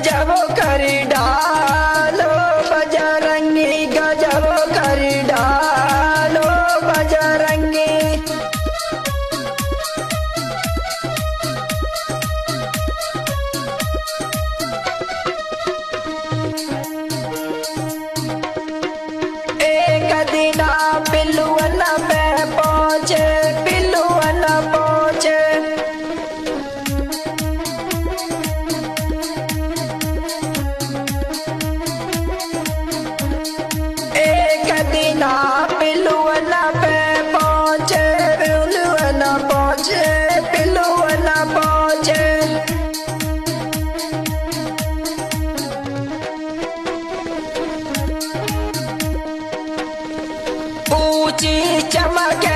गजब कर डालो बजरंगी गजब कर डालो बजरंगी। एक दिना पिलुअन में पहुँचे पिलुअन पहुँचे। एक दिना पिलुअन पे पहुँचे पिलुअन पहुँचे पिलुअन पहुँचे। ऊंची चमके